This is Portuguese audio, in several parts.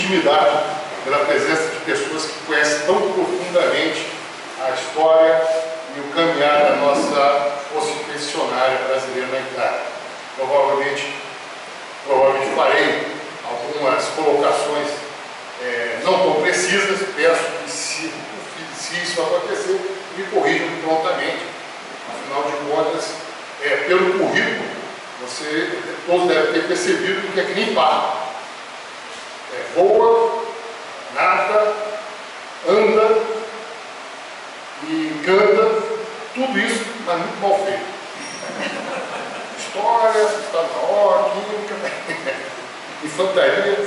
intimidado pela presença de pessoas que conhecem tão profundamente a história e o caminhar da nossa força expedicionária brasileira na Itália. Provavelmente farei algumas colocações não tão precisas, peço que se isso acontecer, me corrijam prontamente. Afinal de contas, pelo currículo, todos devem ter percebido que é que nem pá. Voa, nada, anda e canta, tudo isso, mas muito mal feito. História, está na hora, química, infantaria,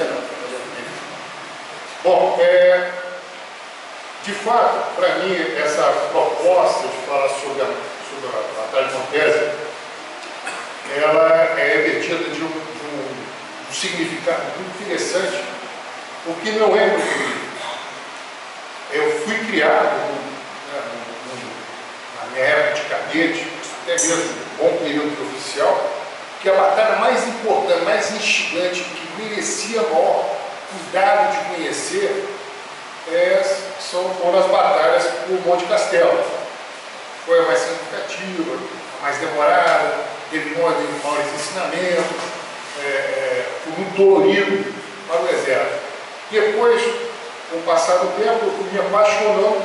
não. Bom, de fato, para mim, essa proposta de falar sobre a Batalha de Montese, ela é emitida de um significado muito interessante, porque não é muito comigo. Eu fui criado na minha época de cadete, até mesmo um bom período de oficial, que a batalha mais importante, mais instigante, que merecia maior cuidado de conhecer, foram as batalhas por Monte Castelo. Foi a mais significativa, a mais demorada, teve maiores ensinamentos, foi muito dolorido para o exército. Depois, com o passar do tempo, eu fui me apaixonando.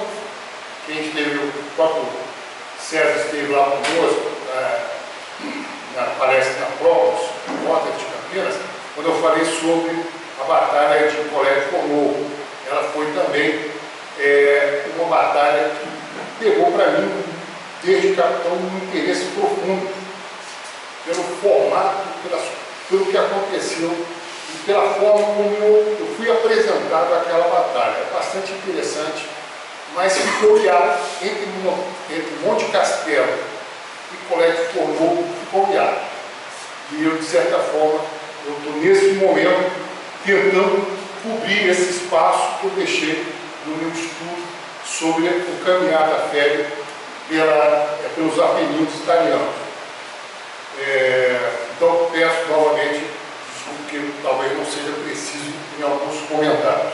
Quem esteve, o próprio César esteve lá conosco, na palestra na Promos, Rota de Campinas, quando eu falei sobre a batalha de Colégio Formou. Ela foi também uma batalha que pegou para mim, desde capitão, um interesse profundo pelo formato, pelo que aconteceu e pela forma como eu fui apresentado àquela batalha. É bastante interessante, mas ficou hiato entre Monte Castelo e Colégio Formou, ficou hiato. E eu, de certa forma, eu estou nesse momento tentando cobrir esse espaço que eu deixei no meu estudo sobre o caminhar da Félia pelos Apeninos italianos. Então, peço novamente desculpa, que talvez não seja preciso em alguns comentários.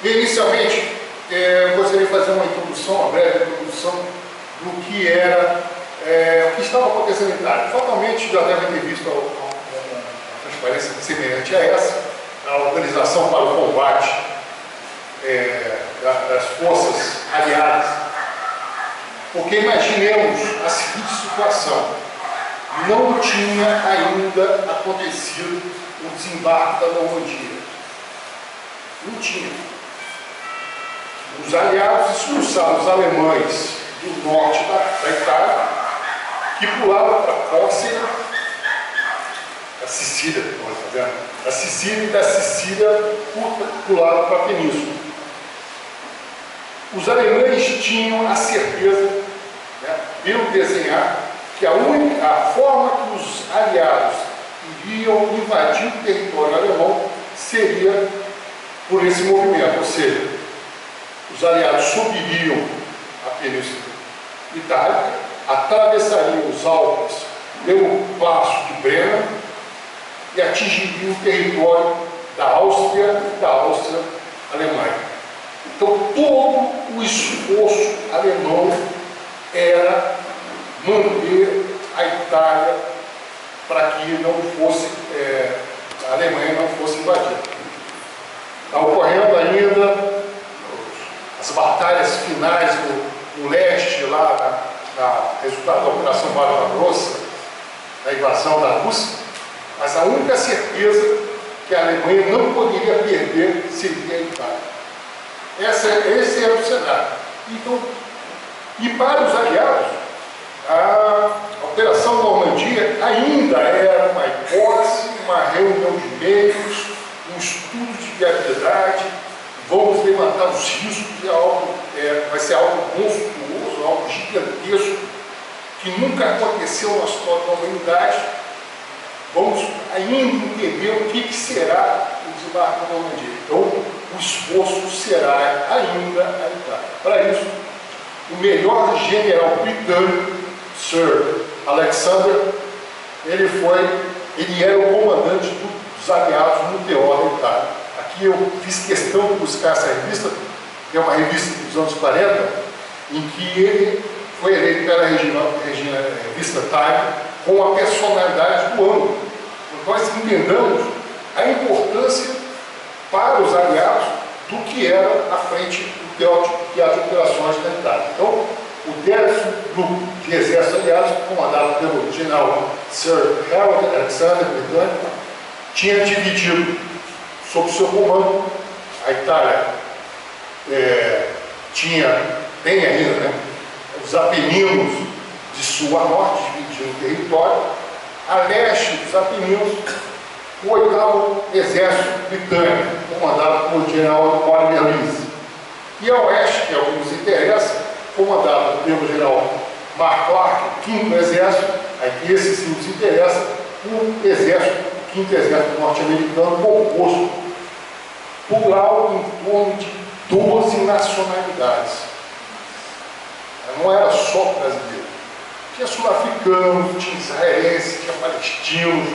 Inicialmente, gostaria de fazer uma breve introdução do que era o que estava acontecendo em Itália. Fatalmente já devem ter visto uma transparência semelhante a essa, a Organização para o Combate das Forças Aliadas. Porque imaginemos a seguinte situação: não tinha ainda acontecido o desembarque da Normandia. Não tinha. Os aliados expulsaram os alemães do norte da Itália, que pulavam para a Córcega, a Sicília, a Sicília, e da Sicília pularam para a Península. Os alemães tinham a certeza, pelo desenhar, que a forma que os aliados iriam invadir o território alemão seria por esse movimento, ou seja, os aliados subiriam a Península Itálica, atravessariam os Alpes pelo Passo de Brenner e atingiriam o território da Áustria e da Áustria-Alemanha. Então, todo o esforço alemão era manter a Itália para que não fosse, a Alemanha não fosse invadida. Está ocorrendo ainda as batalhas finais no leste, lá resultado da Operação Barbarossa, da invasão da Rússia, mas a única certeza que a Alemanha não poderia perder seria a Itália. Esse era o cenário. Então, e para os aliados, a Operação Normandia ainda era uma hipótese, uma reunião de meios, um estudo de viabilidade. Vamos levantar os riscos, vai ser algo monstruoso, algo gigantesco, que nunca aconteceu na história da humanidade. Vamos ainda entender o que será o desembarque da Normandia. Então, o esforço será ainda a Itália. Para isso, o melhor general britânico, Sir Alexander, ele era o comandante dos dos aliados no teor da Itália. Aqui eu fiz questão de buscar essa revista, que é uma revista dos anos 40, em que ele foi eleito pela revista Time com a personalidade do ano. Então, nós entendamos a importância para os aliados do que era à frente do teatro de operações da Itália. Então, o 10º grupo de exércitos aliados, comandado pelo general Sir Harold Alexander Britânico, tinha dividido sob seu comando a Itália. Tem ainda, né, os Apeninos de sul a norte, dividindo o território. A leste dos Apeninos, o 8º Exército Britânico, comandado por general Oliver Lees. E a oeste, que é o que nos interessa, comandado pelo general Mark Clark, 5º Exército, aí esse sim nos interessa, o Exército, o 5º Exército norte-americano, composto plural em torno de 12 nacionalidades. Não era só brasileiro. Tinha sul-africanos, tinha israelenses, tinha palestinos,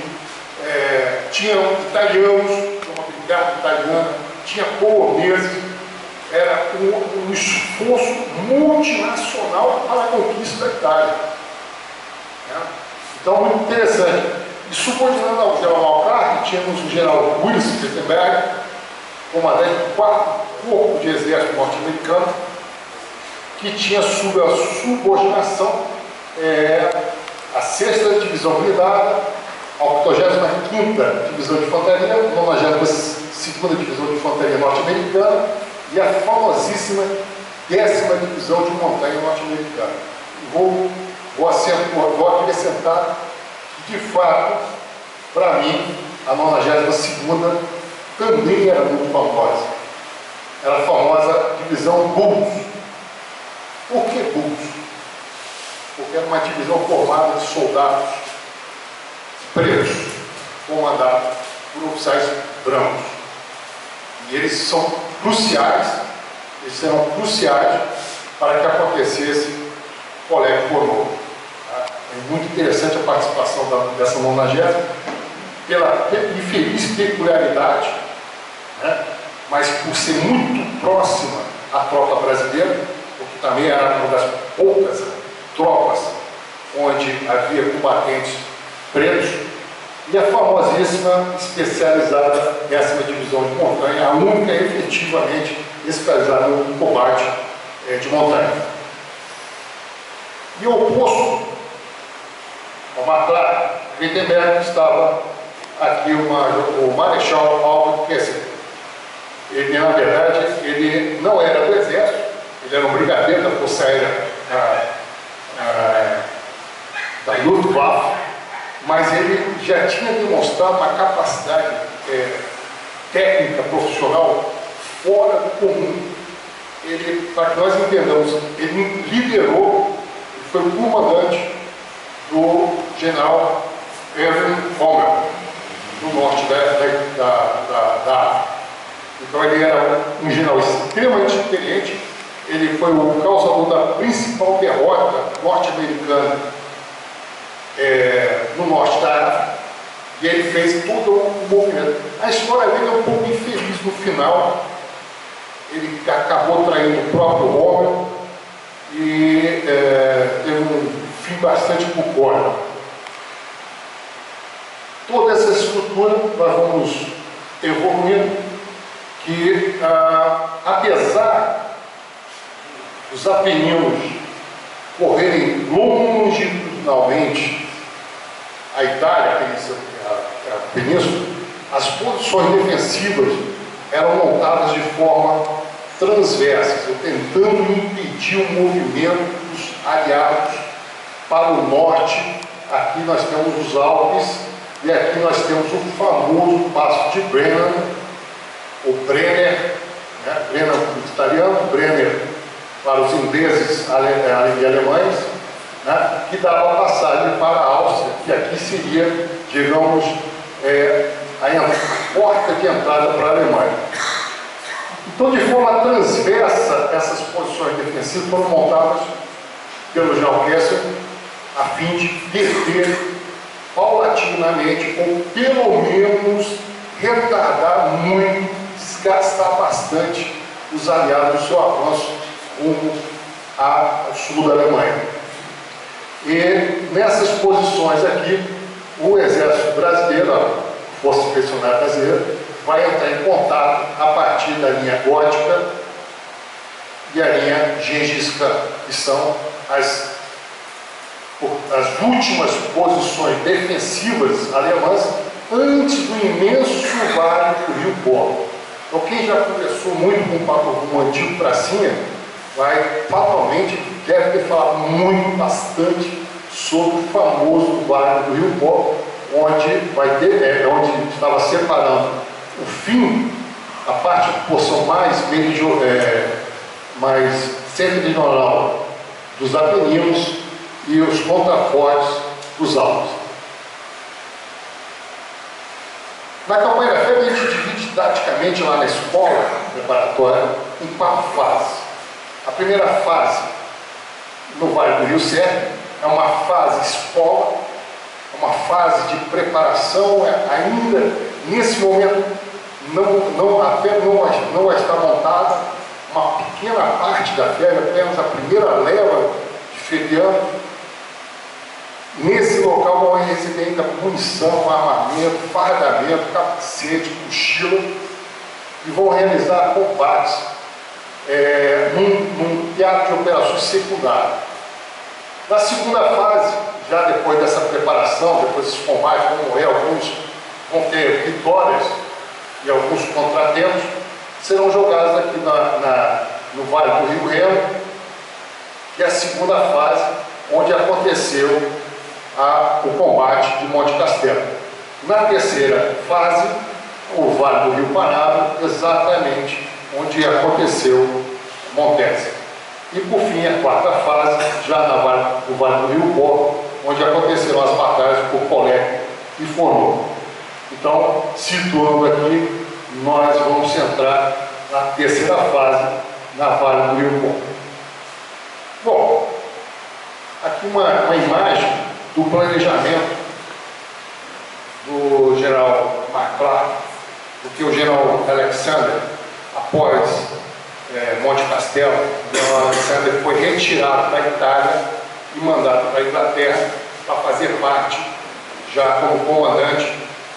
tinha italianos, tinha uma brigada italiana, tinha poloneses. Era um esforço multinacional para a conquista da Itália. Então, muito interessante. E subordinando ao general Clark, tínhamos o general Wilson Wittenberg, comandante do 4º Corpo de Exército norte-americano, que tinha sob a subordinação a 6ª Divisão Blindada, a 85ª Divisão de Infantaria, a 92ª Divisão de Infantaria norte-americana e a famosíssima 10ª Divisão de Montanha norte-americana. Vou acrescentar que, de fato, para mim, a 92ª também era muito famosa. Era a famosa Divisão Bulls. Por que Bulls? Porque era uma divisão formada de soldados pretos, comandados por oficiais brancos. E eles são cruciais, eles serão cruciais para que acontecesse o colégio Conoco. É muito interessante a participação dessa 90ª, pela infeliz peculiaridade, né? Mas por ser muito próxima à tropa brasileira, porque também era uma das poucas tropas onde havia combatentes pretos, e a famosíssima especializada 10ª Divisão de Montanha, a única efetivamente especializada no combate de montanha. E oposto ao McClellan, Wittenberg, estava aqui o Marechal Albert Kessler. Ele, na verdade, ele não era do exército, ele era um brigadeiro da Força Aérea da Luftwaffe, mas ele já tinha demonstrado uma capacidade técnica, profissional, fora do comum. Ele, para que nós entendamos, ele liderou, ele foi o comandante do general Erwin Rommel, no norte da África. Então ele era um general extremamente experiente, ele foi o causador da principal derrota norte-americana no norte da África, e ele fez todo o movimento. A história dele é um pouco infeliz no final, ele acabou traindo o próprio Rommel e teve um fim bastante bucólico. Toda essa estrutura nós vamos evoluindo, que apesar dos Apeninos correrem longitudinalmente a Itália, a península, as posições defensivas eram montadas de forma transversa, tentando impedir o movimento dos aliados para o norte. Aqui nós temos os Alpes e aqui nós temos o famoso Passo de Brenner, o Brenner, né? Brenner para os italianos, Brenner para os ingleses e alemães, né? Que dava passagem para a Áustria, que aqui seria, digamos, a porta de entrada para a Alemanha. Então, de forma transversa, essas posições defensivas foram montadas pelo general Kessler a fim de deter paulatinamente, ou pelo menos retardar muito, desgastar bastante os aliados no seu avanço rumo ao sul da Alemanha. E nessas posições aqui, o exército brasileiro, a Força Expedicionária Brasileira, vai entrar em contato a partir da linha gótica e a linha Gengis Khan, que são as últimas posições defensivas alemãs antes do imenso vale do Rio Pó. Então, quem já conversou muito com o Papo Rumo antigo Pracinha, fatalmente deve ter falado bastante sobre o famoso Vale do Rio Pó, onde estava separando o fim, a porção mais setentrional dos Apeninos e os contrafortes dos Alpes. Na campanha da fé, a gente divide didaticamente lá na escola preparatória em 4 fases. A primeira fase, no Vale do Rio Serra, é uma fase escola, é uma fase de preparação, ainda nesse momento a fé não está montada, uma pequena parte da fé, apenas a primeira leva de ferianos. Nesse local vão receber ainda munição, armamento, fardamento, capacete, mochila, e vão realizar combates num teatro de operações secundário. Na segunda fase, já depois dessa preparação, depois desses combates, alguns vão ter vitórias e alguns contratempos, serão jogados aqui no Vale do Rio Reno, que é a segunda fase, onde aconteceu o combate de Monte Castelo. Na terceira fase, o Vale do Rio Parado, exatamente onde aconteceu Montese. E por fim, a quarta fase, já no Vale do Rio Pó, onde aconteceram as batalhas por Colé e Fornô. Então, situando aqui, nós vamos entrar na terceira fase, na Vale do Rio Pó. Bom, aqui uma imagem do planejamento do general McClellan, do que o general Alexander, após Monte Castelo, o general Alexander foi retirado da Itália e mandado para a Inglaterra para fazer parte, já como comandante,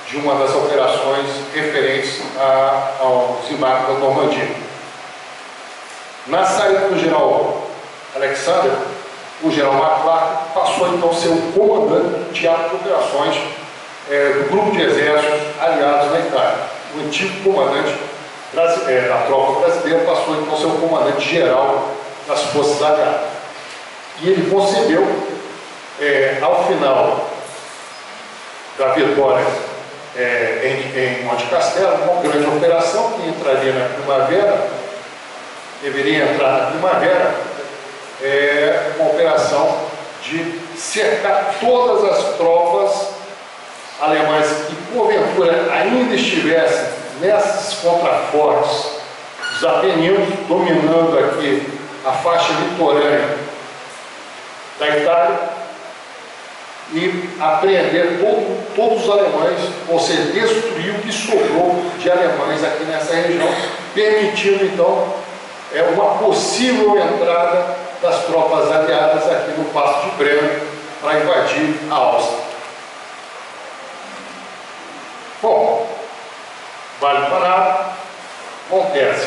de uma das operações referentes ao desembarque da Normandia. Na saída do general Alexander, o general McClellan passou então a ser o comandante do teatro de operações do grupo de exércitos aliados na Itália. O antigo comandante da tropa brasileira passou então a ser o comandante geral das forças aliadas. E ele concebeu, ao final da vitória em Monte Castelo, uma grande operação que entraria na primavera, deveria entrar na primavera, uma operação de cercar todas as tropas alemãs que porventura ainda estivessem nesses contrafortes dos Apeninos, dominando aqui a faixa litorânea da Itália, e apreender todos os alemães, ou seja, destruir o que sobrou de alemães aqui nessa região, permitindo então uma possível entrada das tropas aliadas aqui no Passo de Breno para invadir a Áustria. Bom, Vale do Parado, Montese.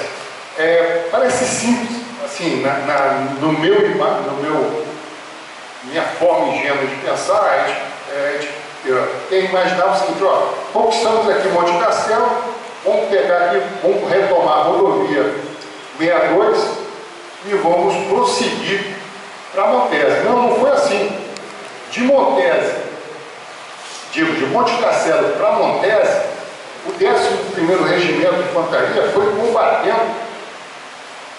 Parece simples, assim, minha forma ingênua de pensar, a gente tem que imaginar o seguinte: conquistamos aqui Monte Castelo, vamos pegar aqui, vamos retomar a rodovia 62 e vamos prosseguir para Montese. Não foi assim. De Monte Castelo para Montese, o 11º Regimento de Infantaria foi combatendo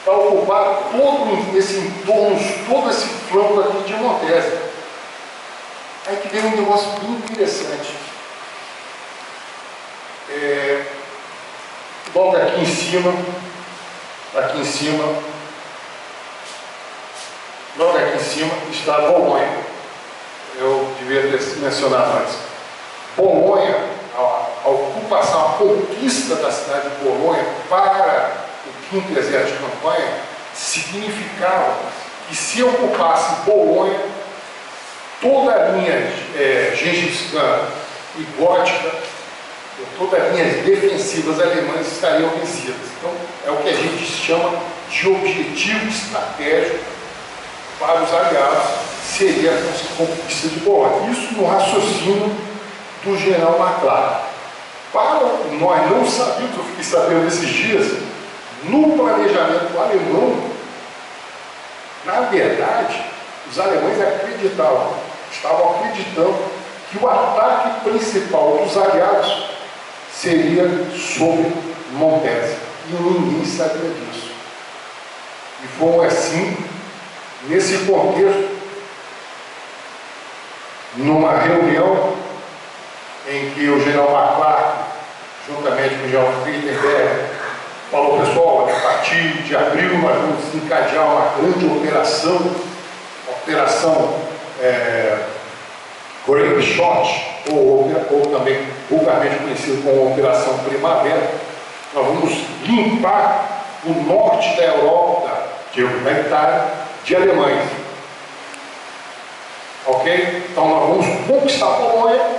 para ocupar todo esse entorno, todo esse flanco aqui de Montese. Aí que veio um negócio bem interessante. Logo aqui em cima, está Bolonha. Eu devia ter mencionado antes. Bolonha ocupa ocupação, a conquista da cidade de Bolonha para o 5º Exército de Campanha significava que se ocupasse Bolonha, toda a linha Gengis Khan e gótica, todas as linhas defensivas alemãs estariam vencidas. Então, é o que a gente chama de objetivo estratégico para os aliados, seria a conquista de Bolonha. Isso no raciocínio do general McClellan. Para nós não sabíamos, eu fiquei sabendo esses dias, no planejamento alemão, na verdade, os alemães estavam acreditando que o ataque principal dos aliados seria sobre Montese. E ninguém sabia disso. E foi assim, nesse contexto, numa reunião em que o general McClellan, juntamente com o general Friedenberg, falou: pessoal, a partir de abril nós vamos encadear uma grande operação, Great Shot, ou também vulgarmente conhecido como Operação Primavera. Nós vamos limpar o norte da Europa, da Itália, de alemães. Ok? Então nós vamos conquistar a Polônia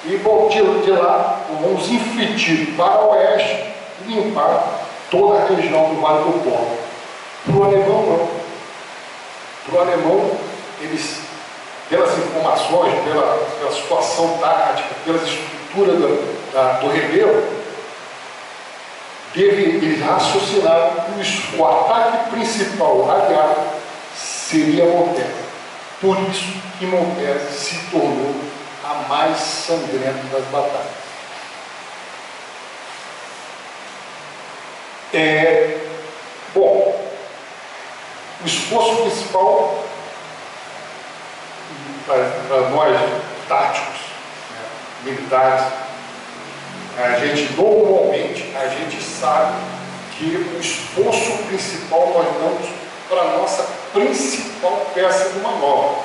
e de lá vamos infligir para o oeste e limpar toda a região do Vale do Po. Para o alemão, não. Para o alemão, eles, pelas informações, pela situação tática, pelas estruturas do relevo, eles raciocinaram que o ataque principal aliado seria Montese. Por isso que Montese se tornou a mais sangrenta das batalhas. Bom, o esforço principal para nós táticos, militares, normalmente a gente sabe que o esforço principal nós damos para a nossa principal peça de manobra.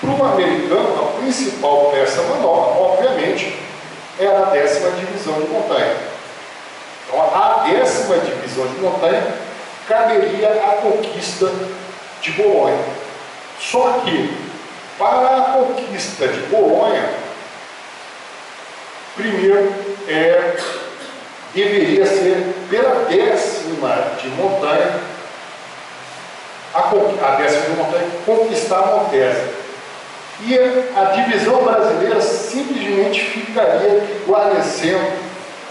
Para o americano, a principal peça de manobra, obviamente, era a 10ª Divisão de Montanha. Então, a 10ª Divisão de Montanha caberia a conquista de Bolonha. Só que, para a conquista de Bolonha, primeiro deveria ser pela 10ª de Montanha, a 10ª de Montanha conquistar Montese. E a divisão brasileira simplesmente ficaria guarnecendo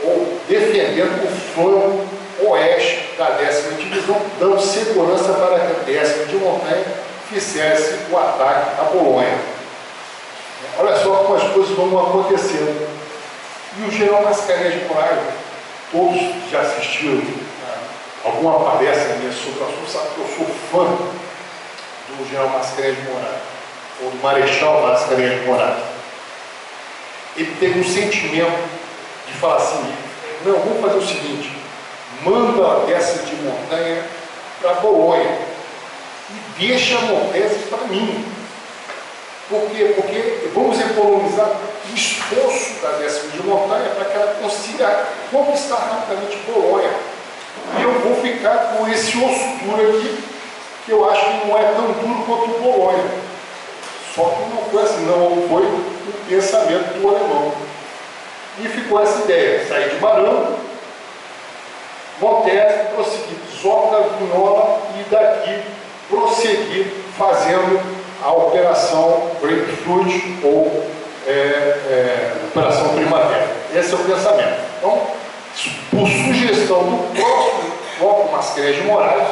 ou defendendo o flanco oeste da 10ª Divisão, dando segurança para que a 10ª de Montanha fizesse o ataque à Polônia. Olha só como as coisas vão acontecendo. E o general Mascarenhas de Moraes, todos já assistiram alguma palestra minha sobre o assunto, sabe que eu sou fã do general Mascarenhas de Moraes, ou do Marechal Mascarenhas de Moraes. Ele teve um sentimento de falar assim: não, vamos fazer o seguinte, manda a 10ª de Montanha para Bolonha e deixa a Montese para mim. Por quê? Porque vamos economizar o esforço da 10ª de Montanha para que ela consiga conquistar rapidamente Bolonha. E eu vou ficar com esse osso duro aqui, que eu acho que não é tão duro quanto o Bolonha. Só que não foi assim, não foi o pensamento do alemão. E ficou essa ideia: sair de Barão, Montese, prosseguir Zócalo, Vinhola e daqui prosseguir fazendo a Operação Grapefruit ou Operação Primavera. Esse é o pensamento. Então, por sugestão do próximo Floco Mascarenhas de Moraes,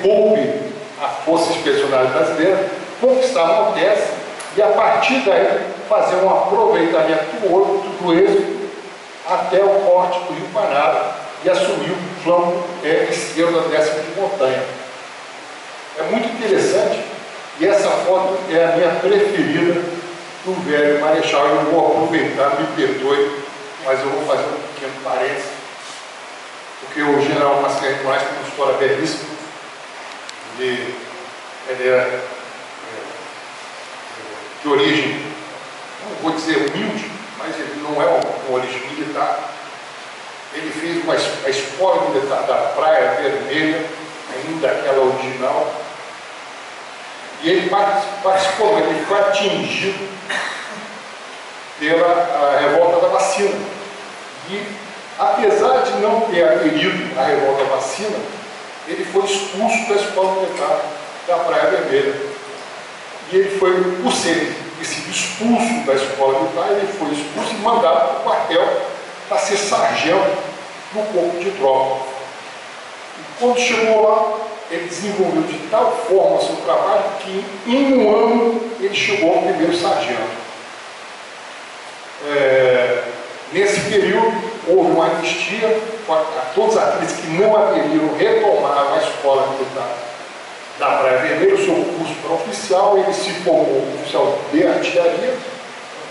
coube a Força Expedicionária Brasileira conquistar Montese e, a partir daí, fazer um aproveitamento do êxito até o porte do Rio Pará e assumir o flanco esquerdo da 10ª de Montanha. É muito interessante, e essa foto é a minha preferida do velho Marechal. Eu vou aproveitar, me perdoe, mas eu vou fazer um pequeno parênteses, porque o general Mascarenhas de Moraes tem uma história belíssima. Ele era de origem, não vou dizer humilde, mas ele não é um origem militar. Ele fez a escola militar da Praia Vermelha, ainda aquela original, e ele participou, ele foi atingido pela revolta da vacina. E, apesar de não ter aderido à revolta da vacina, ele foi expulso da escola militar da Praia Vermelha. E ele foi, por ser expulso da escola militar, ele foi expulso e mandado para o quartel para ser sargento no corpo de tropa. E quando chegou lá, ele desenvolveu de tal forma o seu trabalho que em um ano ele chegou ao primeiro sargento. Nesse período houve uma anistia a todos aqueles que não aderiram, retomaram a escola militar da Praia Vermelha, o seu curso para oficial. Ele se formou oficial de artilharia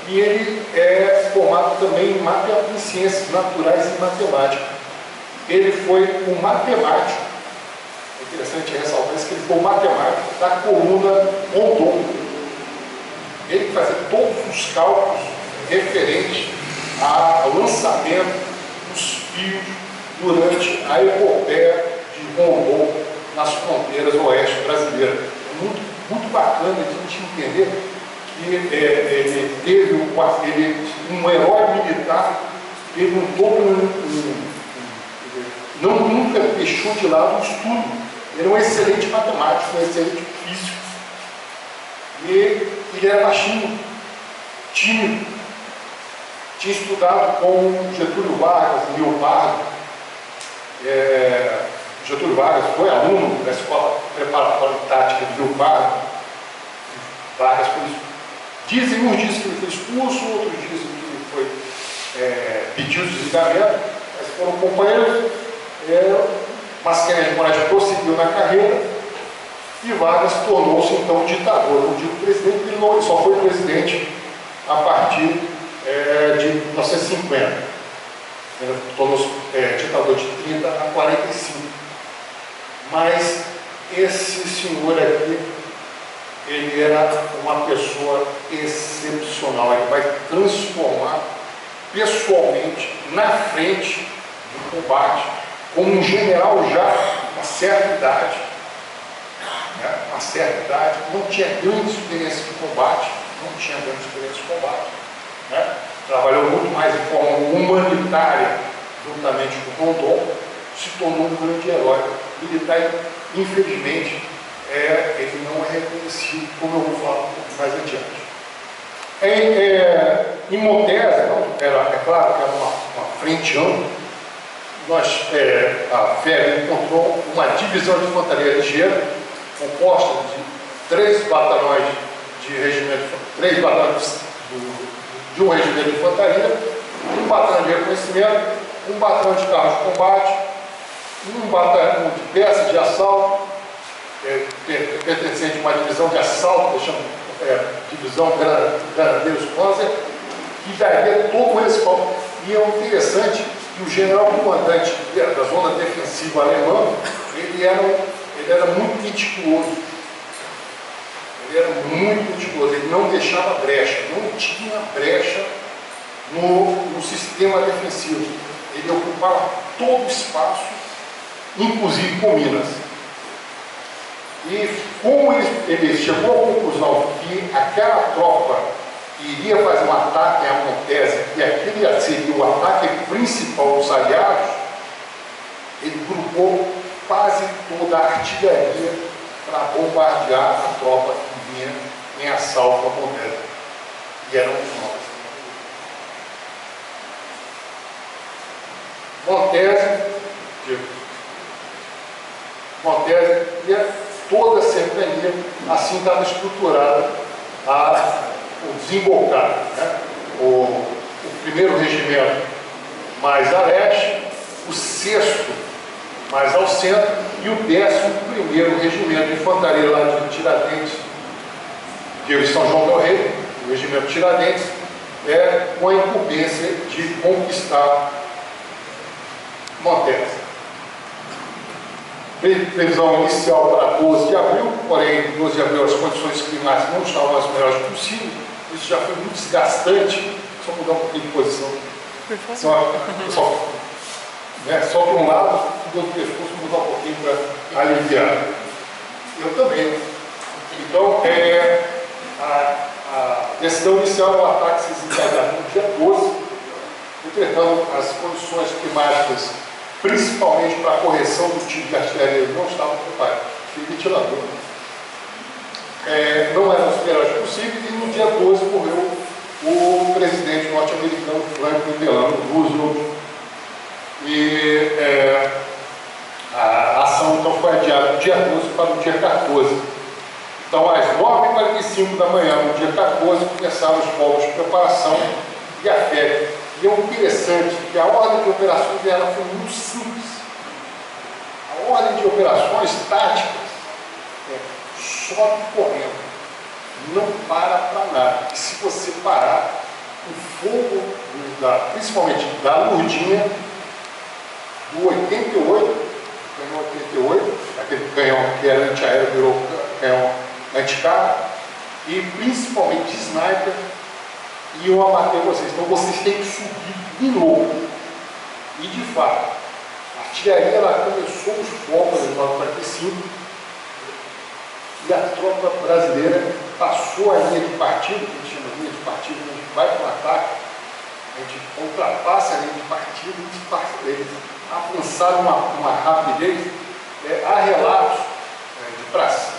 e ele é formado também em ciências naturais e matemática. Ele foi um matemático, é interessante ressaltar isso, que ele foi um matemático da coluna Rondon. Ele fazia todos os cálculos referentes ao lançamento dos fios durante a epopeia de Rondon nas fronteiras oeste brasileiras. É muito bacana a gente entender que ele teve um herói militar, teve nunca deixou de lado o estudo. Ele é um excelente matemático, um excelente físico. E ele era baixinho, tímido. Tinha estudado com Getúlio Vargas, Leopardo. Getúlio Vargas foi aluno da Escola Preparatória e Tática de Leopardo. Vargas foi isso. Uns dizem que ele foi expulso, outros dizem que ele pediu desligamento, mas foram companheiros. Mascarenhas de Moraes prosseguiu na carreira e Vargas tornou-se então ditador. Não digo presidente, porque ele só foi presidente a partir de 1950. Ele tornou-se ditador de 30 a 45. Mas esse senhor aqui, ele era uma pessoa excepcional. Ele vai transformar pessoalmente na frente do combate, como um general já uma certa idade, não tinha grande experiência de combate, trabalhou muito mais de forma humanitária juntamente com Rondon, se tornou um grande herói militar. Infelizmente, ele não é reconhecido, como eu vou falar um pouco mais adiante. Em Montesa, é claro que era uma frente ampla. A FEB encontrou uma divisão de infantaria ligeira composta de 3 batalhões de regimento, 3 batalhões de um regimento de infantaria, um batalhão de reconhecimento, um batalhão de carros de combate, um batalhão de peças de assalto, pertencente a uma divisão de assalto, que chama divisão Granadeiros Panzer, que daria todo esse palco. E é interessante que o general comandante da zona defensiva alemã, ele era muito meticuloso. Ele não deixava brecha, não tinha brecha no sistema defensivo. Ele ocupava todo o espaço, inclusive com minas. E como ele chegou à conclusão que aquela tropa iria fazer um ataque à Montesa, e aquele seria o ataque principal dos aliados, ele grupou quase toda a artilharia para bombardear a tropa que vinha em assalto à Montesa. E eram os nós. Montesa e toda a cercania, assim estava estruturada o desembolcado, o primeiro regimento mais a leste, o 6º mais ao centro e o 11º regimento de infantaria lá de Tiradentes, que é o São João del Rei, o regimento Tiradentes, com a incumbência de conquistar Montesa. Previsão inicial para 12 de abril, porém, 12 de abril as condições climáticas não estavam as melhores possíveis, isso já foi muito desgastante só mudar um pouquinho de posição. Só para um lado, do outro pescoço, mudar um pouquinho para aliviar. Eu também. Então, a decisão inicial do ataque se desencadeou no dia 12. Entretanto, as condições climáticas, principalmente para a correção do tipo de artilharia, não estavam preparadas. Tinha ventilador. Não eram os melhores possíveis, e no dia 12 morreu o presidente norte-americano Franklin Delano Roosevelt. E a ação então foi adiada do dia 12 para o dia 14. Então, às 9h45 da manhã, no dia 14, começaram os povos de preparação e a fé. E é interessante que a ordem de operações dela foi muito simples. A ordem de operações táticas sobe correndo, não para nada. E se você parar, o fogo, principalmente da Lourdinha, do 88, canhão 88, aquele canhão que era antiaéreo virou canhão anticarro, e principalmente de sniper, iam abater vocês. Então vocês têm que subir de novo. E de fato, a artilharia ela começou os fogos em 9h45 e a tropa brasileira passou a linha de partido, que a gente chama de linha de partido, a gente vai para o ataque, a gente ultrapassa a linha de partido, eles avançaram uma rapidez. Há relatos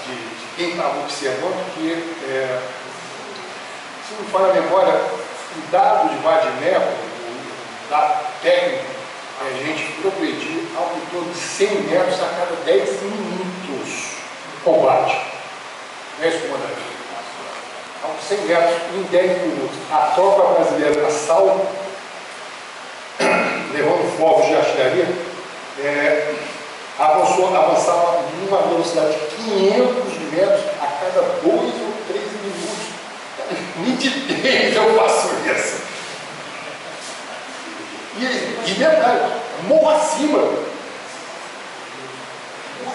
de quem estava observando que, se não me falha a memória, o dado de Vadimir, o dado técnico, a gente progredir ao em torno de 100 metros a cada 10 minutos de combate. Não é isso, comandante? Então, 100 metros em 10 minutos. A tropa brasileira assalta, levando fogos de artilharia, avançava numa velocidade de 500 metros a cada 2 ou 3 minutos. Nitidez, eu faço isso. E detalhe, morro acima.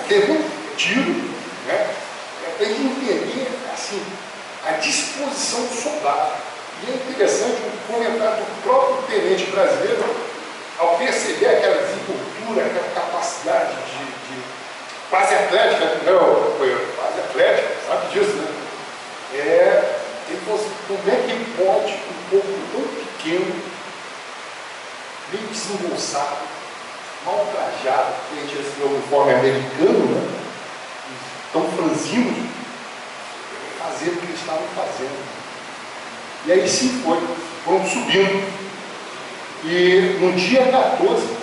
Teve um tiro, né? Para ele entender assim, a disposição do soldado. E é interessante o comentário do próprio tenente brasileiro, ao perceber aquela desenvoltura, aquela capacidade de quase atlética, quase atlética, sabe disso, né? Ele falou assim, como é que pode um povo tão pequeno, bem desembolsado, mal trajado, que a gente recebeu no uniforme americano, né? Tão franzinos, fazer o que eles estavam fazendo. E aí sim foram subindo. E no dia 14,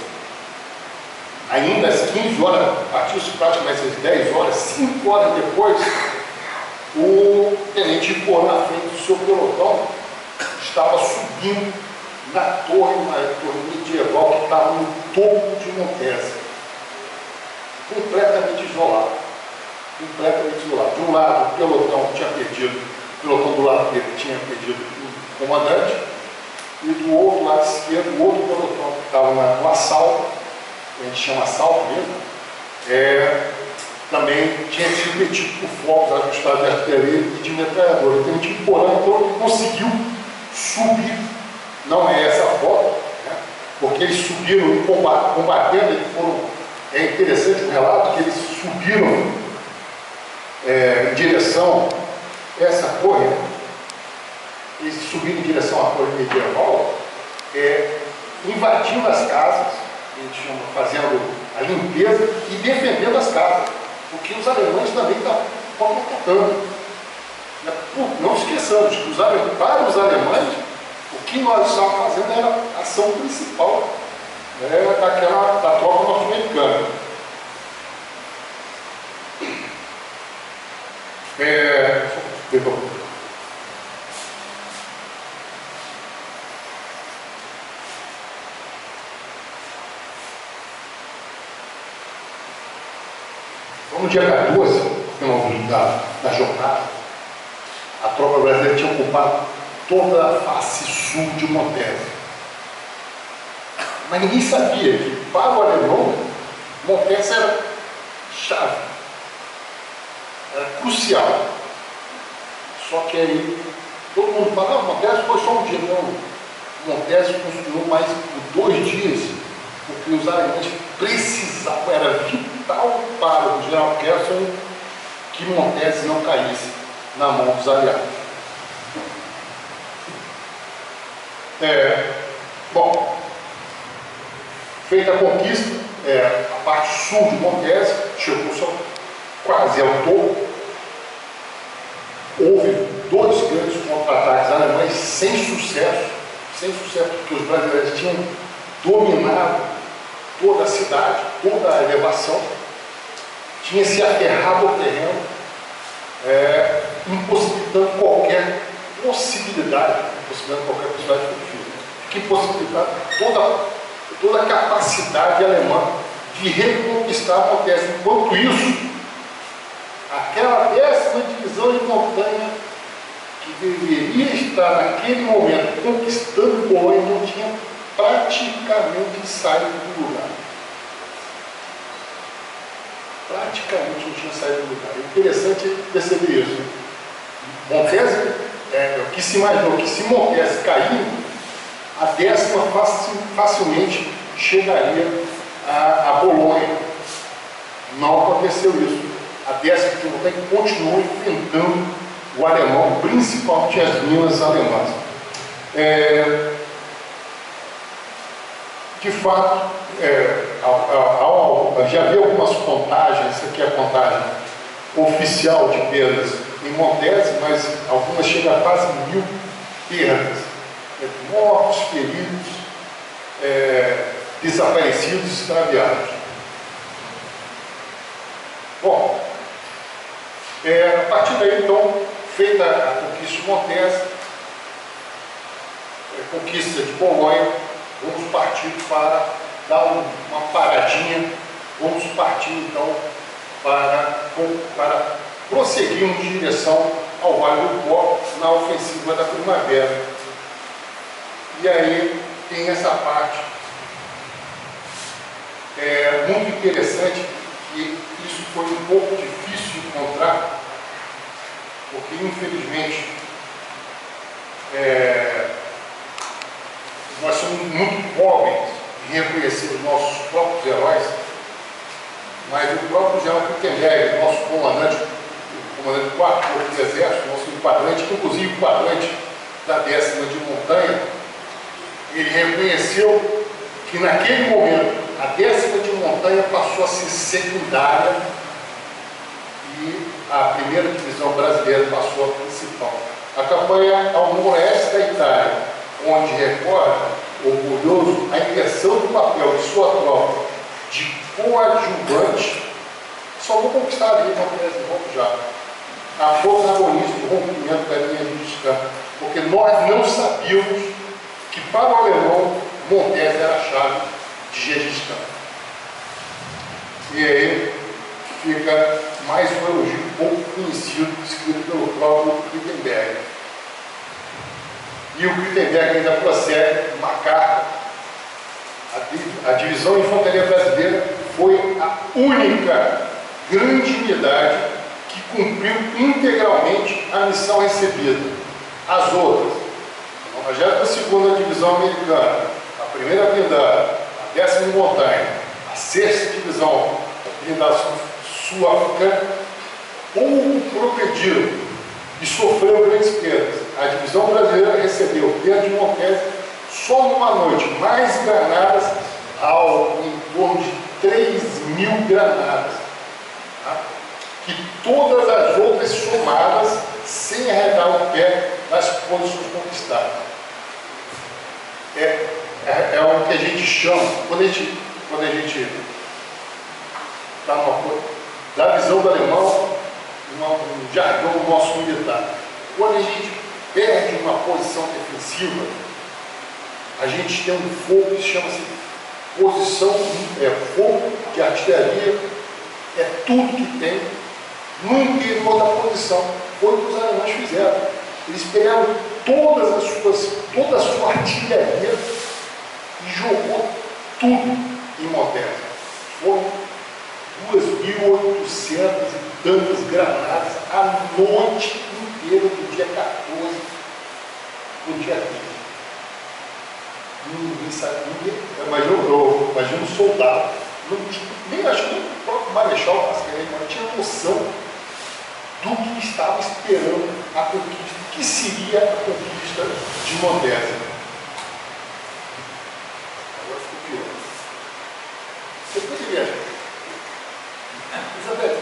ainda às 15 horas, partiu-se praticamente às 10 horas, 5 horas depois, o tenente Ipô, na frente do seu pelotão, estava subindo na torre, uma torre medieval que estava no topo de Montesa, completamente isolado. Completamente isolado. De um lado, o pelotão tinha perdido, o pelotão do lado dele tinha perdido o comandante, e do outro lado esquerdo, o outro pelotão que estava no assalto, que a gente chama assalto mesmo, também tinha sido metido por fogos ajustados de artilharia e de metralhadora. Então, a gente então ele conseguiu subir, não é essa a foto, né? Porque eles subiram combatendo, eles foram, é interessante o relato, que eles subiram em direção a essa torre, né? Eles subiram em direção à torre medieval, invadindo as casas, a gente chama, fazendo a limpeza e defendendo as casas, porque os alemães também estavam atacando. Não esqueçamos que para os alemães, o que nós estávamos fazendo era a ação principal da tropa norte-americana. No dia 14, da jornada, a tropa brasileira tinha ocupado toda a face sul de Montesa. Mas ninguém sabia que, para o alemão, Montesa era chave, era crucial. Só que aí todo mundo falava, Montesa foi só um dia. Não, Montese funcionou mais por 2 dias, porque os alemães precisavam, era vital para o general Kerstin que Montese não caísse na mão dos aliados. Bom, feita a conquista, a parte sul de Montese chegou só quase ao topo. Houve 2 grandes contra-ataques alemães sem sucesso, porque os brasileiros tinham dominado toda a cidade, toda a elevação, tinha se aterrado ao terreno, impossibilitando qualquer possibilidade de fuga, que impossibilitava toda a capacidade alemã de reconquistar Montese. Enquanto isso, aquela 10ª divisão de montanha, que deveria estar naquele momento conquistando Polônia, não tinha praticamente saído do lugar. Praticamente não tinha saído do lugar. É interessante perceber isso. Montese, o que se imaginou que se Montese cair, a 10ª facilmente chegaria a Polônia. Não aconteceu isso. A 10ª montanha continuou enfrentando o alemão, principalmente as minas alemãs. De fato, já vi algumas contagens, isso aqui é a contagem oficial de perdas em Montese, mas algumas chegam a quase 1000 perdas. Mortos, feridos, desaparecidos, extraviados. Bom, a partir daí, então, feita a conquista de Montese, a conquista de Polônia, vamos partir para dar uma paradinha, vamos partir então para prosseguirmos em direção ao Vale do Pó na ofensiva da primavera. E aí tem essa parte muito interessante, que isso foi um pouco difícil de encontrar, porque infelizmente nós somos muito pobres em reconhecer os nossos próprios heróis, mas o próprio general Gutenberg, nosso comandante, o comandante 4º do Exército, nosso enquadrante, inclusive o quadrante da 10ª de montanha, ele reconheceu que naquele momento a 10ª de montanha passou a ser secundária e a 1ª divisão brasileira passou a principal. A campanha ao noroeste da Itália, onde recorda, orgulhoso, a inversão do papel de sua tropa de coadjuvante, só vou conquistar ali Montese já. A protagonista do rompimento da linha de descanso, porque nós não sabíamos que para o alemão Montese era a chave de Gengis Khan. E aí fica mais um elogio pouco conhecido, escrito pelo próprio Gutenberg. E o Gutenberg ainda prossegue uma carta. A Divisão de Infantaria Brasileira foi a única grande unidade que cumpriu integralmente a missão recebida. As outras, a 92ª Divisão Americana, a 1ª Blindada, a 10ª Montanha, a 6ª Divisão Blindada Sul-Africana, pouco progrediram e sofreram grandes perdas. A divisão brasileira recebeu, dentro de Montese, só numa noite, mais granadas, em torno de 3.000 granadas. Tá? Que todas as outras somadas, sem arredar o pé das posições conquistadas. É o que a gente chama, quando a gente está da visão do alemão, um jargão nosso militar. Quando a gente perde uma posição defensiva, a gente tem um fogo que chama-se fogo de artilharia, é tudo que tem no interior da posição. Foi o que os alemães fizeram. Eles pegaram toda a sua artilharia e jogou tudo em Montese. Foram 2.800 e tantas granadas a noite inteira do dia 14 do dia 15. sabe, eu imagino um soldado, nem acho que o próprio Marechal Mascarenhas não tinha noção do que estava esperando a conquista, o que seria a conquista de Montesa. Agora ficou pior. Você poderia, Isabel,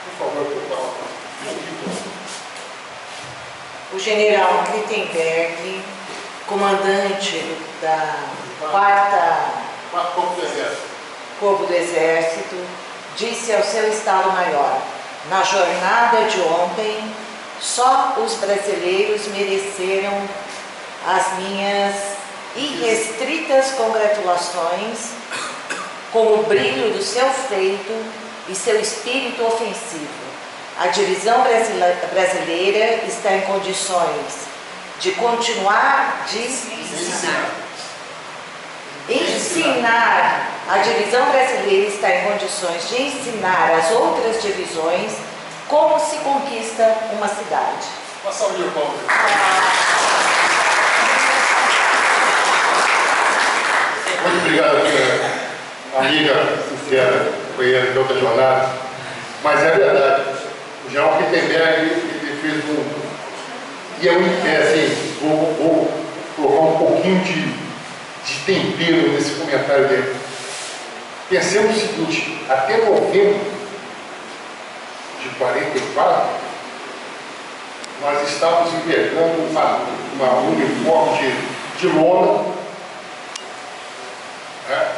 por favor, por favor. O general Klittenberg, comandante da 4º Corpo do Exército, disse ao seu Estado-Maior: na jornada de ontem, só os brasileiros mereceram as minhas irrestritas congratulações com o brilho do seu feito e seu espírito ofensivo. A divisão brasileira está em condições de continuar ensinar. A divisão brasileira está em condições de ensinar as outras divisões como se conquista uma cidade. Uma salva de palmas. Muito obrigado, amiga sincera, companheira de outra jornada. Mas é verdade. O general Klittenberg, ele fez e eu, assim, vou colocar um pouquinho de tempero nesse comentário dele. Pensemos o seguinte: até novembro de 44, nós estávamos envergando uma uniforme de lona, né?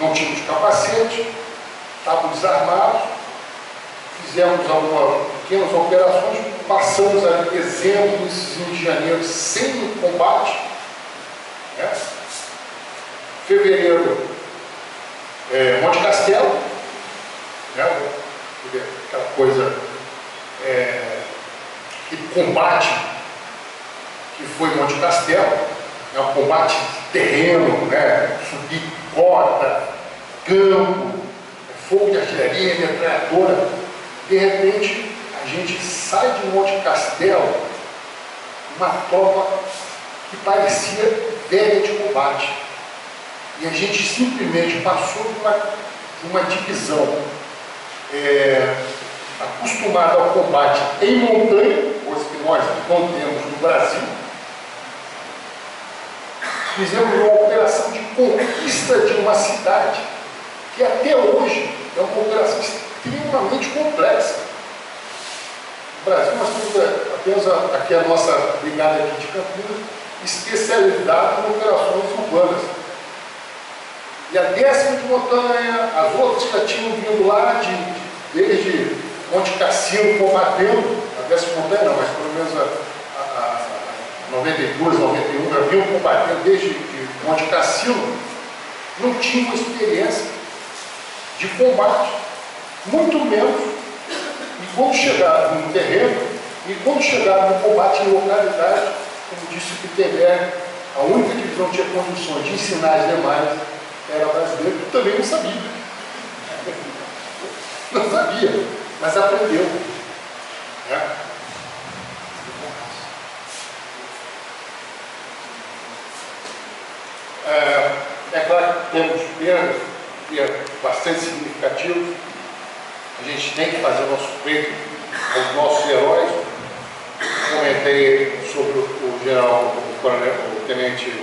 Não tínhamos capacete, estávamos desarmados. Fizemos algumas pequenas operações, passamos ali dezembro, início de janeiro sem combate, né? Fevereiro, Monte Castelo, né? Aquela coisa, aquele combate que foi Monte Castelo, né? Um combate terreno, né? Subir cota, campo, fogo de artilharia, metralhadora. De repente, a gente sai de Monte Castelo, uma tropa que parecia velha de combate. E a gente simplesmente passou por uma divisão acostumada ao combate em montanha, coisa que nós não temos no Brasil. Fizemos uma operação de conquista de uma cidade que até hoje é uma operação extremamente complexa. No Brasil nós temos apenas aqui a nossa brigada aqui de Campinas, especializada em operações urbanas. E a 10ª de montanha, as outras já tinham vindo lá desde Monte Cassino combatendo, a 10ª montanha não, mas pelo menos a 92, 91 já vinham combatendo desde Monte Cassino, não tinham experiência de combate. Muito menos, e quando chegaram no terreno, e quando chegaram no combate em localidade, como disse o Klittenberg, a única divisão que tinha condições de ensinar as demais era brasileira, que também não sabia. Não sabia, mas aprendeu. Né? É claro que temos perdas, e é bastante significativo. A gente tem que fazer o nosso peito aos nossos heróis. Comentei sobre o general, o tenente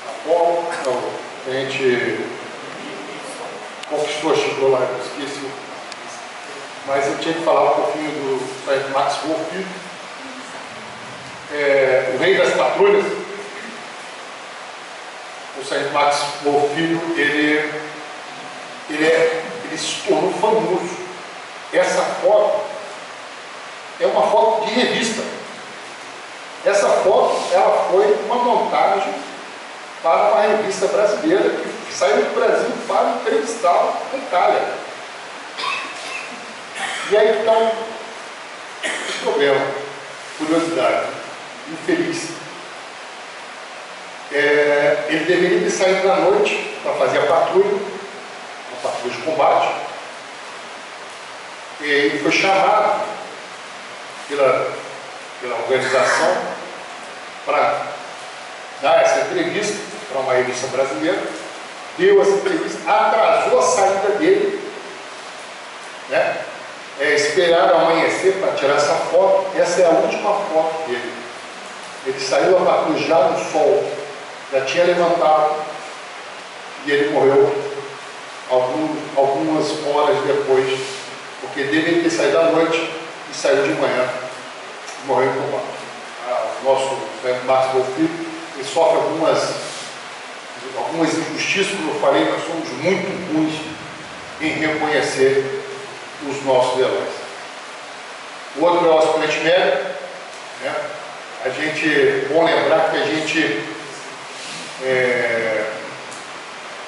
Apolo, o tenente conquistou, chegou lá, eu esqueci. Mas eu tinha que falar um pouquinho do sargento Max Wolff, o rei das patrulhas. O sargento Max Wolff, ele se tornou famoso. Essa foto é uma foto de revista. Essa foto ela foi uma montagem para uma revista brasileira que saiu do Brasil para entrevistá-lo na Itália. E aí então, o problema, curiosidade, infeliz. Ele deveria ter saído à noite para fazer a patrulha de combate. E ele foi chamado pela organização para dar essa entrevista para uma revista brasileira, deu essa entrevista, atrasou a saída dele, né? Esperaram amanhecer para tirar essa foto. Essa é a última foto dele. Ele saiu a já no sol, já tinha levantado, e ele morreu algumas horas depois, porque deveria ter saído à noite e saiu de manhã, morreu em combate. O nosso Márcio Bolfilho, ele sofre algumas injustiças, como eu falei, nós somos muito ruins em reconhecer os nossos heróis. O outro é o aspirante médico, né? A gente, bom lembrar que a gente,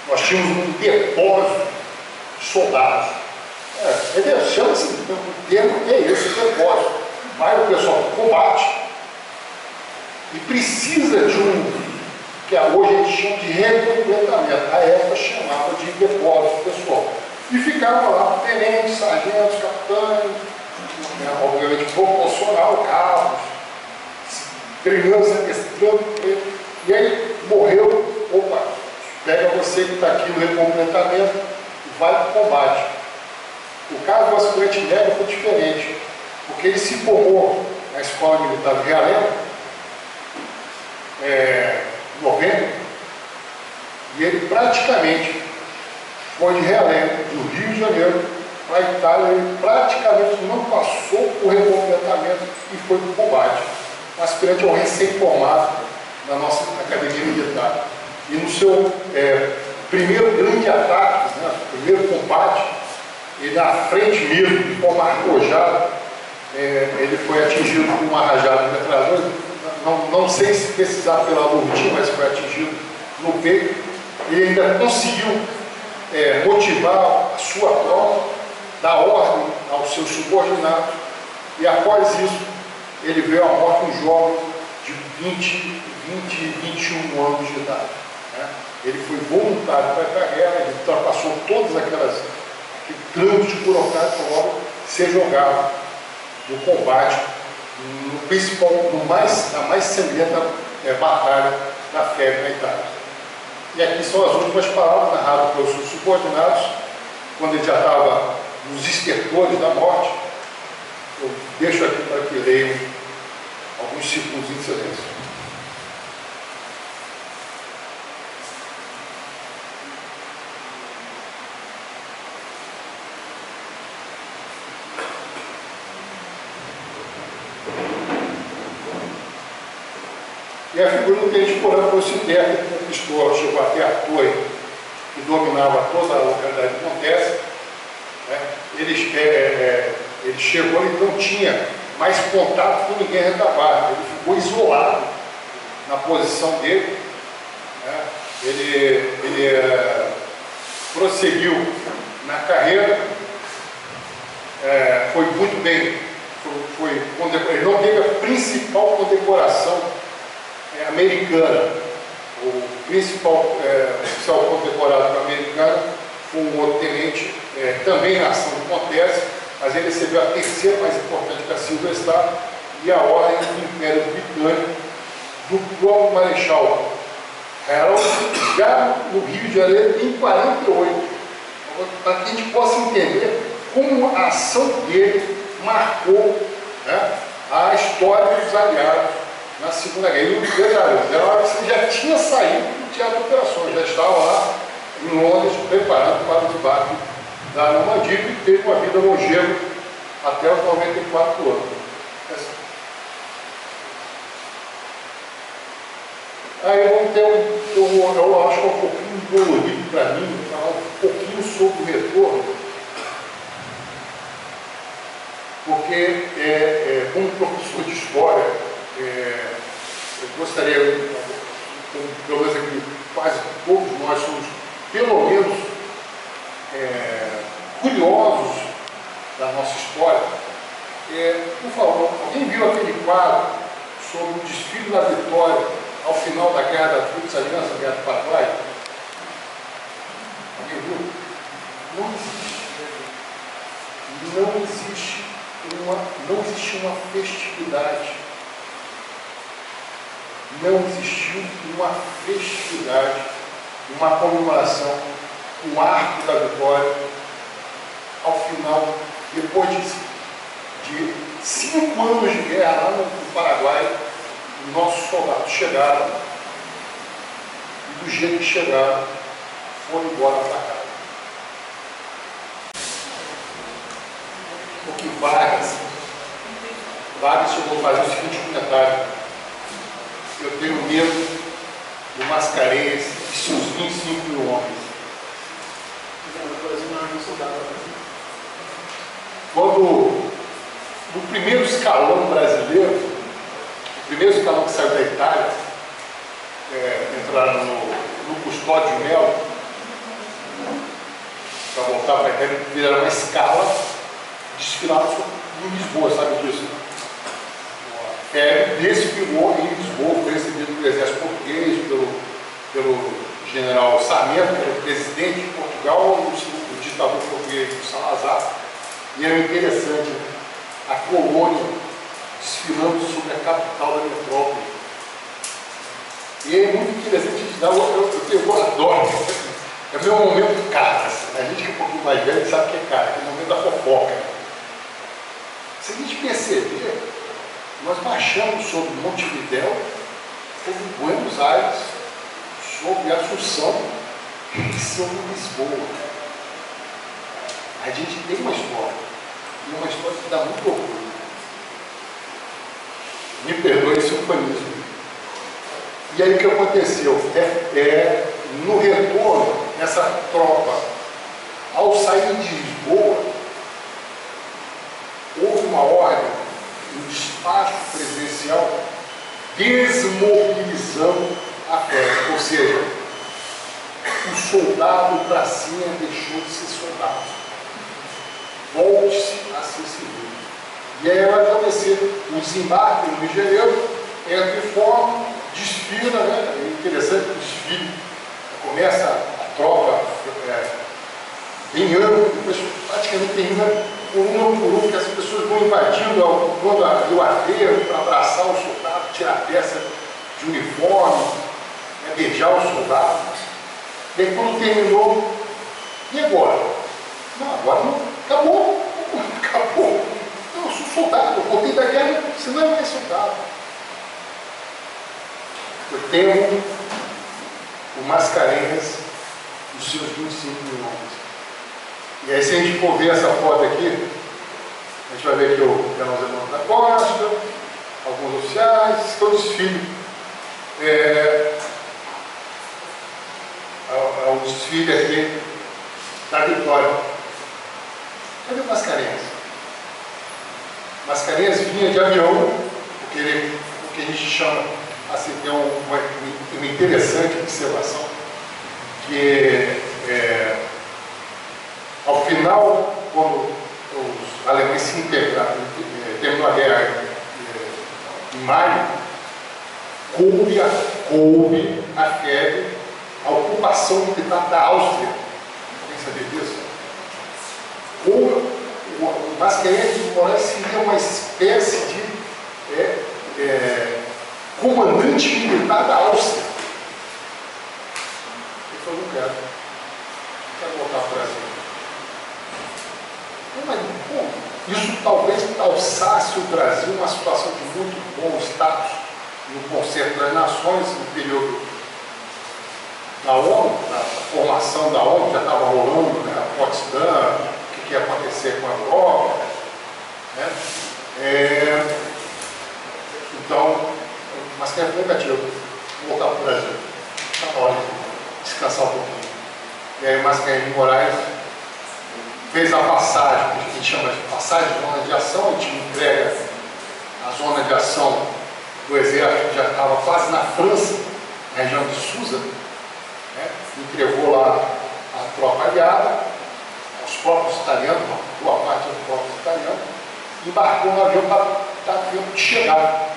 nós tínhamos um depósito de soldados. Chama-se, o termo é esse, depósito. Vai o pessoal para o combate e precisa de que hoje a gente chama de recompletamento. A época chamava de depósito pessoal. E ficavam lá tenentes, sargentos, capitães, obviamente proporcional, cabos, treinando, sequestrando, e aí morreu, opa, pega você que está aqui no recompletamento e vai para o combate. O caso do aspirante médico foi diferente, porque ele se formou na Escola Militar de Realengo, em novembro, e ele praticamente foi de Realengo, do Rio de Janeiro para a Itália. Ele praticamente não passou por recompletamento e foi para o combate. Um aspirante é um recém-formado na nossa Academia Militar. E no seu primeiro grande ataque, né, primeiro combate, ele na frente mesmo, de forma arrojada, ele foi atingido por uma rajada de metralhadora. Não sei se precisar pela lutinha, mas foi atingido no peito. Ele ainda conseguiu motivar a sua tropa, dar ordem aos seus subordinados, e após isso ele veio à morte um jovem de 20, 21 anos de idade, né? Ele foi voluntário para a guerra, ele ultrapassou todas aquele trânsito de burocrático para logo ser jogado no combate, na mais sangrenta batalha da febre na Itália. E aqui são as últimas palavras narradas pelos seus subordinados, quando ele já estava nos estertores da morte. Eu deixo aqui para que leiam alguns segundos de silêncio. E a figura do tenente coronel Prociter, que conquistou, chegou até a torre, que dominava toda a localidade de Montes, né? Ele chegou e não tinha mais contato com ninguém retaguarda. Ele ficou isolado na posição dele, né? Ele prosseguiu na carreira, foi muito bem, ele não teve a principal condecoração americana. O principal oficial condecorado americano foi um outro tenente, também na ação de Montes, mas ele recebeu a terceira mais importante da Silver Star e a ordem do Império Britânico do próprio Marechal Harold, já no Rio de Janeiro, em 48, para que a gente possa entender como a ação dele marcou, né, a história dos aliados na Segunda Guerra. E o ele já tinha saído do teatro de operações, já estava lá em Londres preparando para o debate da Normandia e teve uma vida longeva até os 94 anos. Aí vamos ter eu acho que é um pouquinho dolorido para mim falar um pouquinho sobre o retorno, porque como professor de história, eu gostaria, pelo menos aqui, quase todos nós somos, pelo menos, curiosos da nossa história. Por favor, alguém viu aquele quadro sobre o desfile da Vitória ao final da Guerra da Tríplice Aliança, Guerra do Paraguai? Alguém viu? Não existe uma festividade não existiu uma festividade, uma comemoração, um arco da vitória, ao final, depois de 5 anos de guerra lá no Paraguai, os nossos soldados chegaram, e do jeito que chegaram, foram embora para casa. Porque Vargas chegou a fazer o seguinte comentário: eu tenho medo do Mascarenhas e seus 25 mil homens. Quando, no primeiro escalão brasileiro, o primeiro escalão que saiu da Itália, entraram no Custódio de Melo, para voltar para a Itália, fizeram uma escala, desfilaram em Lisboa, sabe disso? Desse pegou em Lisboa, foi recebido pelo exército português, pelo general Sarmento, que era o presidente de Portugal, o ditador português do Salazar. E era interessante, a colônia desfilando sobre a capital da metrópole. E é muito interessante, eu adoro. É o meu momento caras. A gente que é um pouquinho mais velho sabe o que é cara, que é o momento da fofoca. Se a gente perceber, nós baixamos sobre Montevidéu, sobre Buenos Aires, sobre Assunção e sobre Lisboa. A gente tem uma história, e uma história que dá muito orgulho. Me perdoe esse eufemismo. E aí o que aconteceu? No retorno, essa tropa, ao sair de Lisboa, houve uma ordem, um despacho presidencial, desmobilizando a festa. Ou seja, o soldado pracinha deixou de ser soldado. Volte-se a ser civil. E aí vai acontecer o desembarque no Rio de Janeiro, entra em forma, desfila, né? É interessante o desfile. Começa a tropa em ano, depois praticamente termina por um, que as pessoas vão invadindo o aterro para abraçar o soldado, tirar a peça de uniforme, beijar o soldado. E aí quando terminou, e agora? Não, agora não, acabou. Não, eu sou soldado, eu voltei da guerra, senão eu não é soldado. Eu tenho o Mascarenhas, os seus 25 mil homens. E aí, se a gente for ver essa foto aqui, a gente vai ver aqui o General Zé da Costa, alguns oficiais, todo o desfile. É o desfile aqui da vitória. Cadê o Mascarenhas? Mascarenhas vinha de avião, porque a gente chama, assim, tem uma interessante observação, que ao final, quando os alemães se integraram, terminou a guerra em maio, coube a febre a ocupação militar da Áustria. Quem sabia disso? O Mascarenhas de Moraes seria uma espécie de comandante militar da Áustria. Ele falou: não quero voltar para o Brasil. Isso talvez alçasse o Brasil uma situação de muito bom status no Concerto das Nações, no período da ONU, da formação da ONU, já estava rolando, né, a Potsdam, o que ia acontecer com a Europa. Né? Então, mas que é negativo, voltar para o Brasil. Está na hora de descansar um pouquinho. E aí o Mascarenhas de Moraes fez a passagem, que a gente chama de passagem de zona de ação. A gente entrega a zona de ação do exército, que já estava quase na França, na região de Susa, né? Entregou lá a tropa aliada, aos próprios italianos, uma boa parte dos próprios italianos, embarcou no avião para dar tempo de chegar.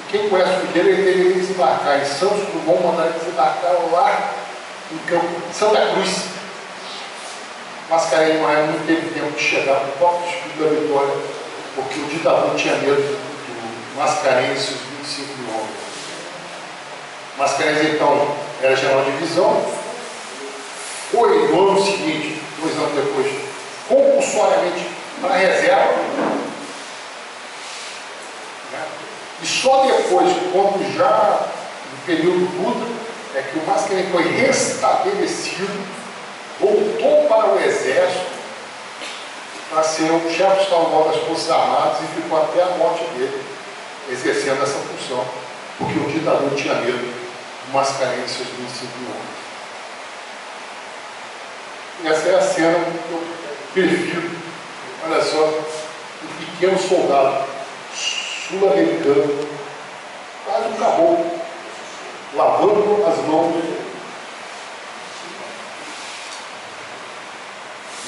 E quem conhece o Rio, ele teria que desembarcar em Santos Dumont, mandar ele desembarcar lá em Santa Cruz. Mascarenhas de Moraes não teve tempo de chegar no próprio espírito da vitória, porque o ditador tinha medo do Mascarenhas e seus 25 mil homens. Mascarenhas, então, era general de divisão. Foi, no ano seguinte, 2 anos depois, compulsoriamente para a reserva. Né? E só depois, quando já no período Dutra, é que o Mascarenhas foi restabelecido, voltou para o exército para ser o chefe estadual das Forças Armadas e ficou até a morte dele exercendo essa função, porque o ditador tinha medo do Mascarenhas e seus 25 mil homens. Essa é a cena que eu prefiro. Olha só, um pequeno soldado sul-americano, quase um caboclo, lavando as mãos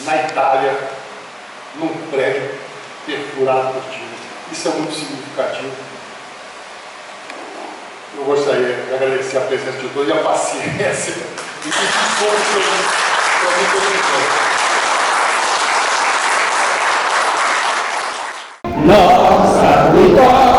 na Itália, num prédio perfurado por tiro. Isso é muito significativo. Eu gostaria de agradecer a presença de todos e a paciência e pedir desculpas nossa vitória.